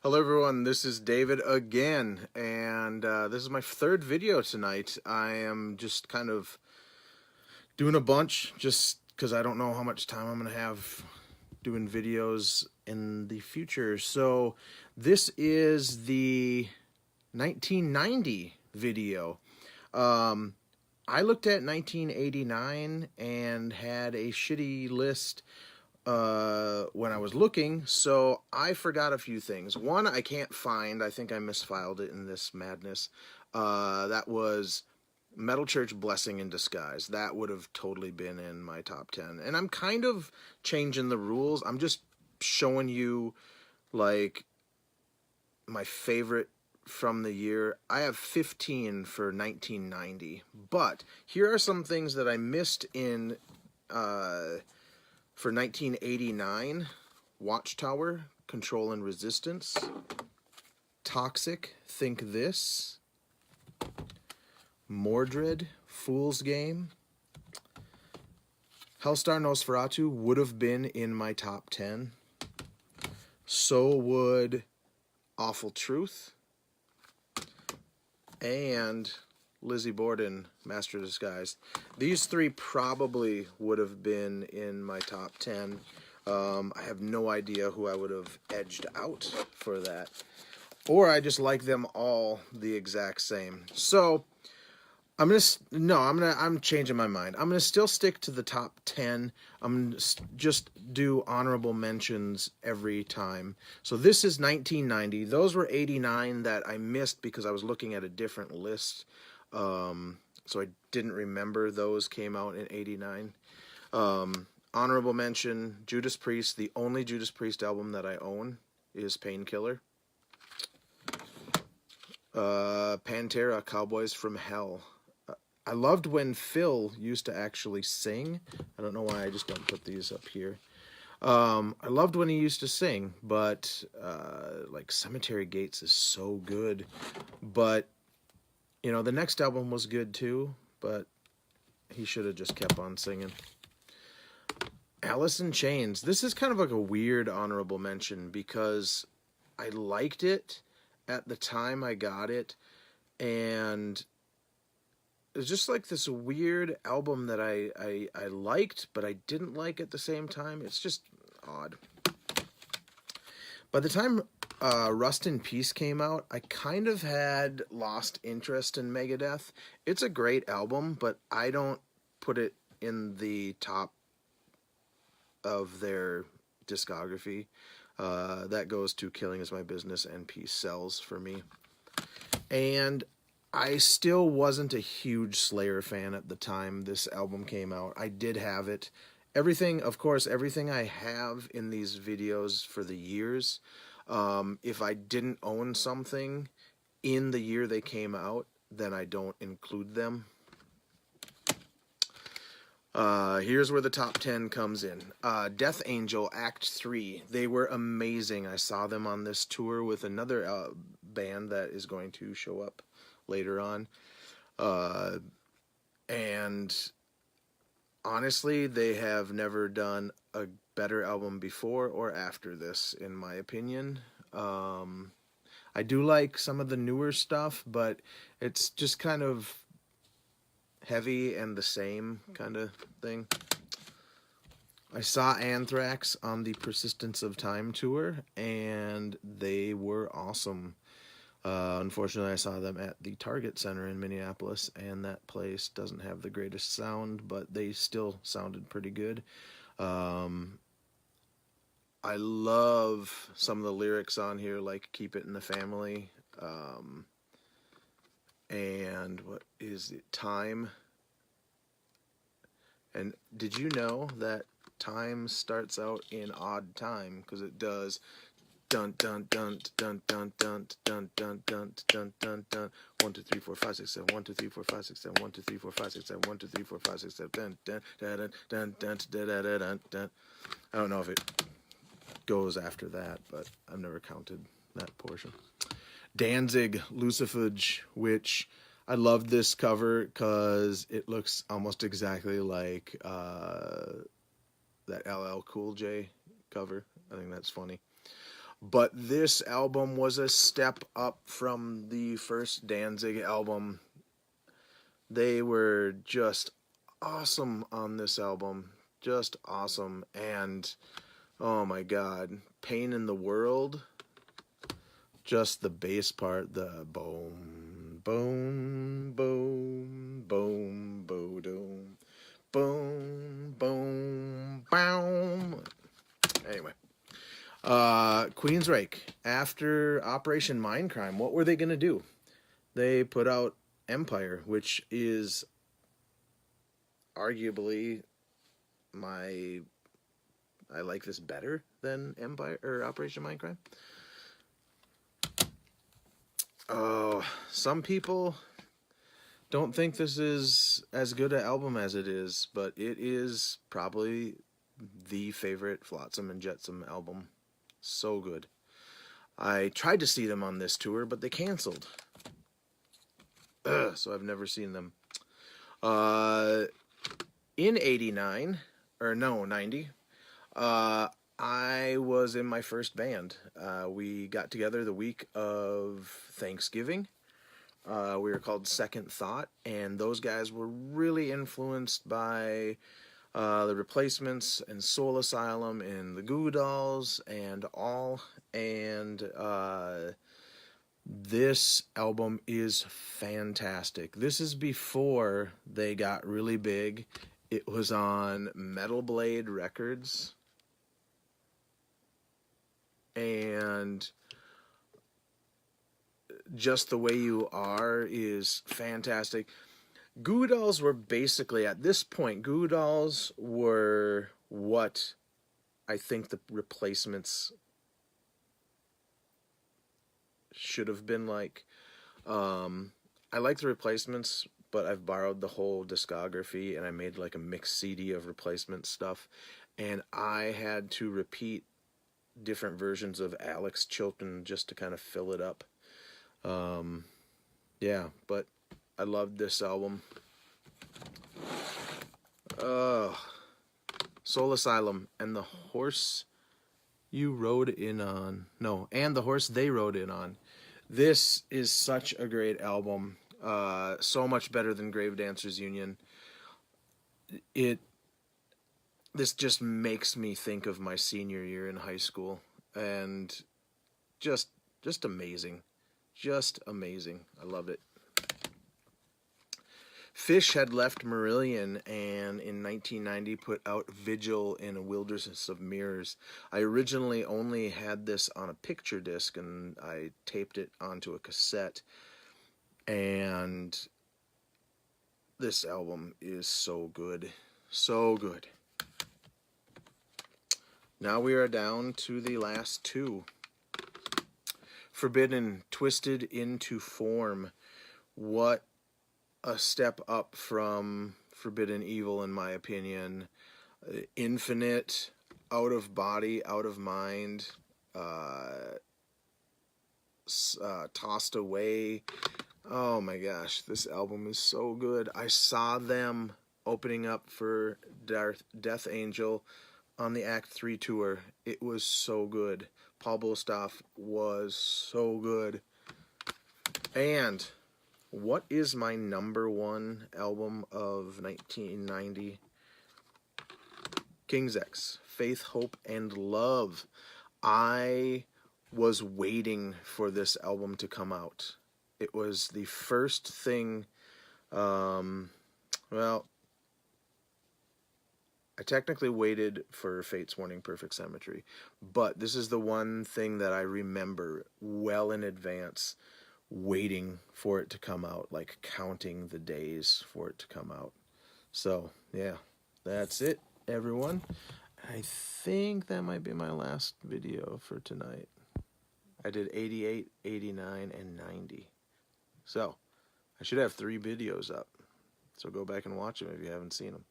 Hello everyone, this is David again, and this is my third video tonight. I am just kind of doing a bunch just because I don't know how much time I'm going to have doing videos in the future. So this is the 1990 video. I looked at 1989 and had a shitty list when I was looking, so I forgot a few things. One, I can't find. I think I misfiled it in this madness. That was Metal Church Blessing in Disguise. That would have totally been in my top 10. And I'm kind of changing the rules. I'm just showing you, like, my favorite from the year. I have 15 for 1990. But here are some things that I missed in for 1989, Watchtower, Control and Resistance, Toxic, Think This, Mordred, Fool's Game, Hellstar Nosferatu would have been in my top 10. So would Awful Truth, and Lizzie Borden, Master of Disguise. These three probably would have been in my top 10. I have no idea who I would have edged out for that. Or I just like them all the exact same. So I'm changing my mind. I'm gonna still stick to the top 10. I'm gonna just do honorable mentions every time. So this is 1990. Those were 89 that I missed because I was looking at a different list. So I didn't remember those came out in 89. Honorable mention, Judas Priest. The only Judas Priest album that I own is Painkiller. Pantera, Cowboys from Hell. I loved when Phil used to actually sing. I don't know why I just don't put these up here. I loved when he used to sing, but like Cemetery Gates is so good. But you know, the next album was good too, but he should have just kept on singing. Alice in Chains. This is kind of like a weird honorable mention because I liked it at the time I got it, and it's just like this weird album that I liked, but I didn't like at the same time. It's just odd. By the time Rust in Peace came out, I kind of had lost interest in Megadeth. It's a great album, but I don't put it in the top of their discography. That goes to Killing Is My Business and Peace Sells for me. And I still wasn't a huge Slayer fan at the time this album came out. I did have it. Everything, of course, everything I have in these videos for the years, if I didn't own something in the year they came out, then I don't include them. Here's where the top 10 comes in. Death Angel, Act 3. They were amazing. I saw them on this tour with another band that is going to show up later on. And honestly, they have never done a better album before or after this, in my opinion. I do like some of the newer stuff, but it's just kind of heavy and the same kind of thing. I saw Anthrax on the Persistence of Time tour, and they were awesome. Unfortunately, I saw them at the Target Center in Minneapolis, and that place doesn't have the greatest sound, but they still sounded pretty good. I love some of the lyrics on here, like Keep It in the Family. And what is it? Time. And did you know that time starts out in odd time? Because it does dun dun dun dun dun dun dun dun dun dun dun dun 1 2 3 4 5 6 7 1 2 3 4 5 6 7 1 2 3 4 5 6 7 1 2 3 4 5 6 7 dun dun dun dun dun dun dun dun. I don't know if it goes after that, but I've never counted that portion. Danzig, Lucifuge, which I love this cover because it looks almost exactly like that LL Cool J cover. I think that's funny. But this album was a step up from the first Danzig album. They were just awesome on this album. Just awesome. And oh my God, Pain in the World. Just the bass part, the boom, boom, boom, boom, boom, boom, boom, boom. Anyway, Queensryche, after Operation Mindcrime, what were they going to do? They put out Empire, which is arguably I like this better than Empire or Operation Mindcrime. Oh, some people don't think this is as good an album as it is, but it is probably the favorite Flotsam and Jetsam album. So good. I tried to see them on this tour, but they canceled. So I've never seen them. In 89, or no, 90, I was in my first band. We got together the week of Thanksgiving. We were called Second Thought, and those guys were really influenced by the Replacements and Soul Asylum and the Goo Goo Dolls and all. And this album is fantastic. This is before they got really big. It was on Metal Blade Records. And Just the Way You Are is fantastic. Goo Goo Dolls were basically, at this point, Goo Goo Dolls were what I think the Replacements should have been like. I like the Replacements, but I've borrowed the whole discography and I made like a mixed CD of Replacement stuff. And I had to repeat different versions of Alex Chilton just to kind of fill it up. Yeah, but I loved this album. Soul Asylum and the Horse You Rode In On. No, and the Horse They Rode In On. This is such a great album. So much better than Grave Dancers Union. This just makes me think of my senior year in high school, and just amazing. Just amazing. I loved it. Phish had left Marillion and in 1990 put out Vigil in a Wilderness of Mirrors. I originally only had this on a picture disc and I taped it onto a cassette. And this album is so good. So good. Now we are down to the last two. Forbidden, Twisted into Form. What a step up from Forbidden Evil, in my opinion. Infinite, Out of Body, Out of Mind, Tossed Away. Oh my gosh, this album is so good. I saw them opening up for Death Angel on the Act 3 tour. It was so good. Paul Bostaph was so good. And what is my number one album of 1990? King's X, Faith, Hope, and Love. I was waiting for this album to come out. It was the first thing, well, I technically waited for Fate's Warning, Perfect Symmetry, but this is the one thing that I remember well in advance waiting for it to come out, like counting the days for it to come out. So, yeah, that's it, everyone. I think that might be my last video for tonight. I did 88, 89, and 90. So, I should have 3 videos up. So go back and watch them if you haven't seen them.